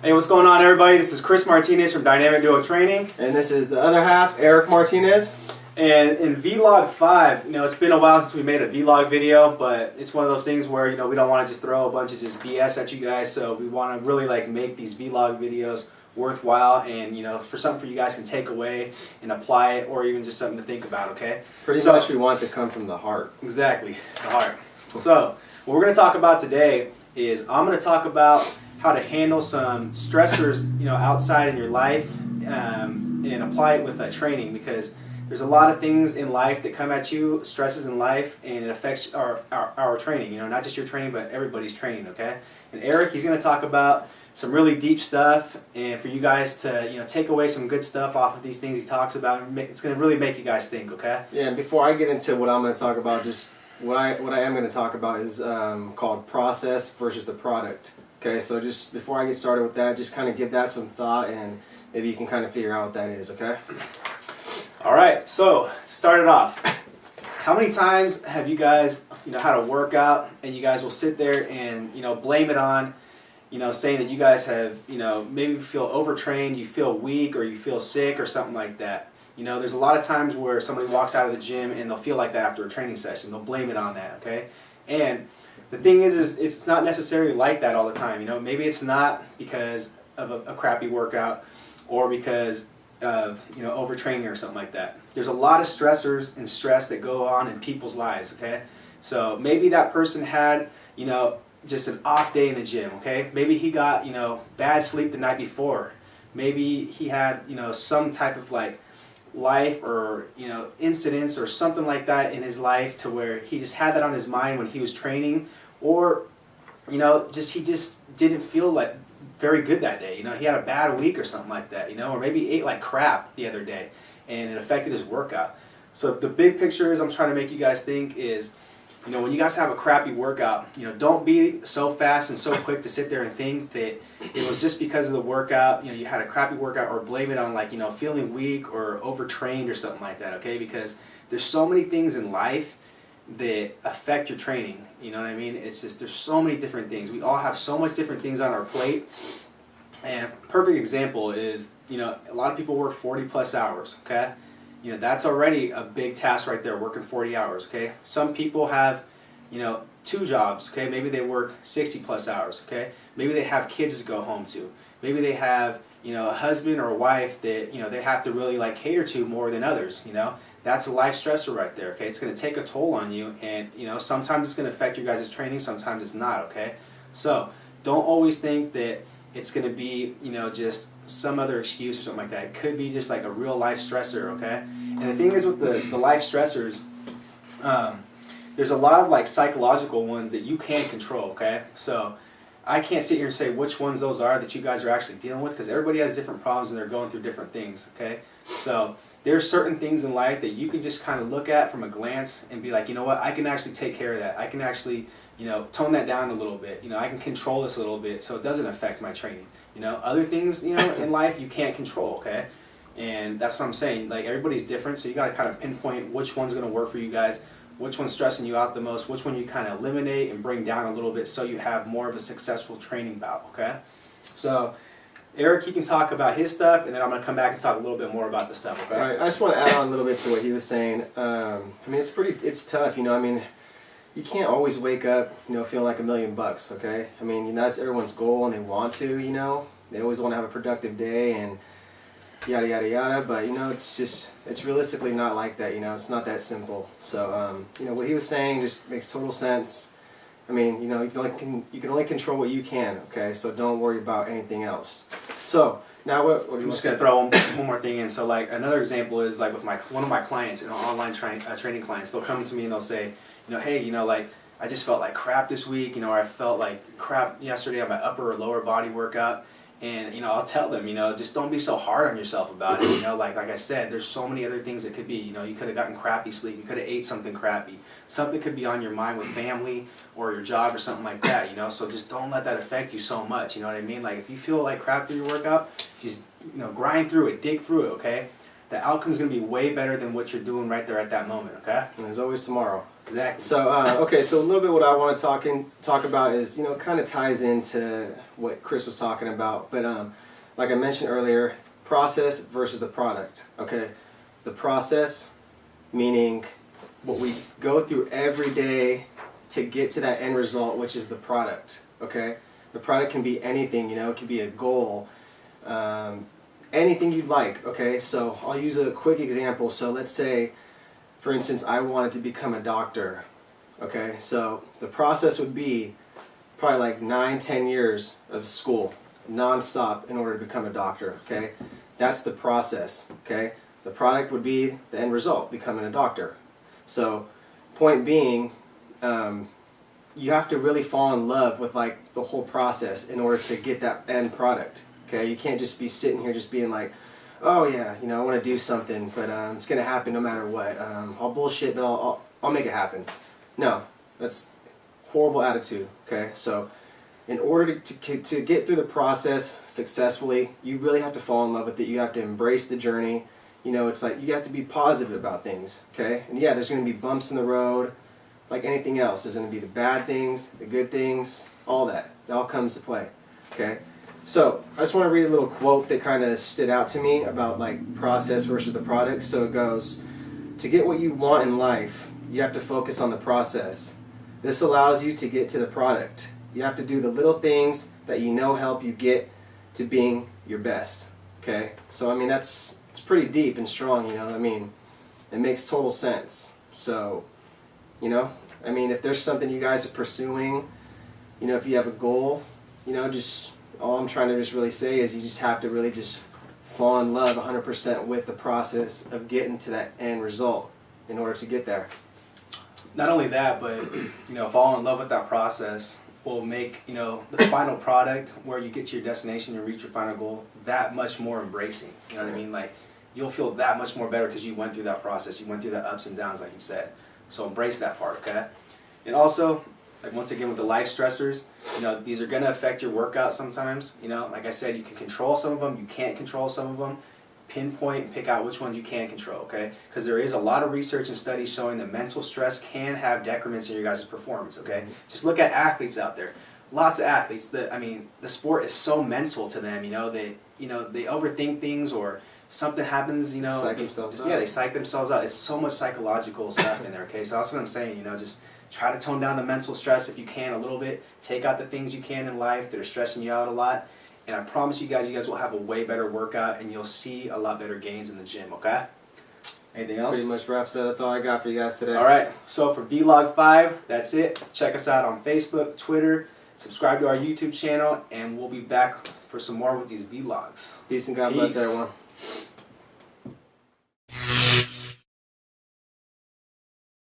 Hey, what's going on, everybody? This is Chris Martinez from Dynamic Duo Training. And this is the other half, Eric Martinez. And in Vlog 5, it's been a while since we made a Vlog video, but it's one of those things where, we don't want to just throw a bunch of just BS at you guys, so we want to really make these Vlog videos worthwhile and, for something for you guys can take away and apply it, or even just something to think about, okay? Pretty much we want it to come from the heart. Exactly, the heart. So, what we're going to talk about today is I'm going to talk about how to handle some stressors, outside in your life and apply it with training, because there's a lot of things in life that come at you, stresses in life, and it affects our training, not just your training, but everybody's training, okay? And Eric, he's going to talk about some really deep stuff, and for you guys to, take away some good stuff off of these things he talks about. It's going to really make you guys think, okay? Yeah, and before I get into what I'm going to talk about, just what I am going to talk about is called process versus the product. Okay, so just before I get started with that, just kind of give that some thought, and maybe you can kind of figure out what that is, okay? All right, so to start it off, how many times have you guys, had a workout and you guys will sit there and, blame it on, saying that you guys have, maybe feel overtrained, you feel weak, or you feel sick or something like that. There's a lot of times where somebody walks out of the gym and they'll feel like that after a training session. They'll blame it on that, okay? And the thing is it's not necessarily like that all the time. Maybe it's not because of a crappy workout or because of overtraining or something like that. There's a lot of stressors and stress that go on in people's lives, okay? So maybe that person had just an off day in the gym, okay? Maybe he got bad sleep the night before. Maybe he had some type of life or incidents or something like that in his life to where he just had that on his mind when he was training, or he just didn't feel very good that day. He had a bad week or something like that, or maybe he ate like crap the other day and it affected his workout. So the big picture is I'm trying to make you guys think is, when you guys have a crappy workout, don't be so fast and so quick to sit there and think that it was just because of the workout, you had a crappy workout, or blame it on feeling weak or overtrained or something like that, okay? Because there's so many things in life that affect your training, you know what I mean? It's just, there's so many different things. We all have so much different things on our plate. And perfect example is, a lot of people work 40 plus hours, okay? That's already a big task right there, working 40 hours, okay? Some people have, 2 jobs, okay? Maybe they work 60 plus hours, okay? Maybe they have kids to go home to. Maybe they have, a husband or a wife that, they have to really cater to more than others, That's a life stressor right there, okay? It's going to take a toll on you, and, sometimes it's going to affect your guys' training, sometimes it's not, okay? So, don't always think that it's going to be, just some other excuse or something like that. It could be just a real life stressor, okay? And the thing is with the life stressors, there's a lot of psychological ones that you can't control, okay? So I can't sit here and say which ones those are that you guys are actually dealing with, because everybody has different problems and they're going through different things, okay? So there's certain things in life that you can just kind of look at from a glance and be like, you know what, I can actually take care of that. I can actually, tone that down a little bit. I can control this a little bit so it doesn't affect my training. Other things, in life you can't control, okay? And that's what I'm saying. Everybody's different, so you got to kind of pinpoint which one's going to work for you guys, which one's stressing you out the most, which one you kind of eliminate and bring down a little bit so you have more of a successful training bout, okay? So Eric, he can talk about his stuff, and then I'm going to come back and talk a little bit more about the stuff, okay? All right, I just want to add on a little bit to what he was saying. It's tough, you can't always wake up, feeling like $1 million, okay? That's everyone's goal, and they want to, They always want to have a productive day and yada, yada, yada, but, it's realistically not like that, It's not that simple. So, what he was saying just makes total sense. You can only control what you can, okay? So don't worry about anything else. So, now what do you I'm just going to throw one more thing in. So, another example is, with one of my clients, online training clients, they'll come to me and they'll say, hey, I just felt like crap this week, or I felt like crap yesterday on my upper or lower body workout. And, I'll tell them, just don't be so hard on yourself about it, like I said, there's so many other things it could be, you could have gotten crappy sleep, you could have ate something crappy, something could be on your mind with family or your job or something like that, so just don't let that affect you so much, you know what I mean? If you feel like crap through your workout, just, grind through it, dig through it, okay? the outcome is going to be way better than what you're doing right there at that moment, okay? And there's always tomorrow. Exactly. So, okay, so a little bit what I want to talk about is, kind of ties into what Chris was talking about. But like I mentioned earlier, process versus the product, okay? The process, meaning what we go through every day to get to that end result, which is the product, okay? The product can be anything, it could be a goal, anything you'd like, okay? So I'll use a quick example. So let's say, for instance, I wanted to become a doctor, okay? So the process would be probably like 9-10 years of school, non-stop, in order to become a doctor, okay? That's the process, okay? The product would be the end result, becoming a doctor. So point being, you have to really fall in love with like the whole process in order to get that end product, okay? You can't just be sitting here just being like, oh yeah, I want to do something, but it's going to happen no matter what. I'll bullshit, but I'll make it happen. No, that's horrible attitude, okay? So in order to get through the process successfully, you really have to fall in love with it. You have to embrace the journey. It's like you have to be positive about things, okay? And yeah, there's going to be bumps in the road, like anything else. There's going to be the bad things, the good things, all that. It all comes to play, okay? So I just want to read a little quote that kind of stood out to me about like process versus the product. So it goes, to get what you want in life, you have to focus on the process. This allows you to get to the product. You have to do the little things that help you get to being your best, okay? So I mean, it's pretty deep and strong, it makes total sense. So, I mean, if there's something you guys are pursuing, if you have a goal, just all I'm trying to just really say is you just have to really just fall in love 100% with the process of getting to that end result in order to get there. Not only that, but fall in love with that process will make the final product where you get to your destination, you reach your final goal, that much more embracing. You know what I mean? Like, you'll feel that much more better because you went through that process. You went through the ups and downs, like you said. So embrace that part, okay? And also, like once again with the life stressors, these are going to affect your workout sometimes. Like I said, you can control some of them, you can't control some of them. Pinpoint and pick out which ones you can control, okay? Because there is a lot of research and studies showing that mental stress can have decrements in your guys' performance, okay? Just look at athletes out there. Lots of athletes, the sport is so mental to them, they overthink things, or something happens, Psych themselves out. Yeah, they psych themselves out. It's so much psychological stuff in there, okay? So that's what I'm saying, just try to tone down the mental stress if you can a little bit. Take out the things you can in life that are stressing you out a lot. And I promise you guys will have a way better workout and you'll see a lot better gains in the gym, okay? Anything else? Pretty much wraps up. That's all I got for you guys today. All right. So for Vlog 5, that's it. Check us out on Facebook, Twitter. Subscribe to our YouTube channel. And we'll be back for some more with these vlogs. Peace and God bless everyone.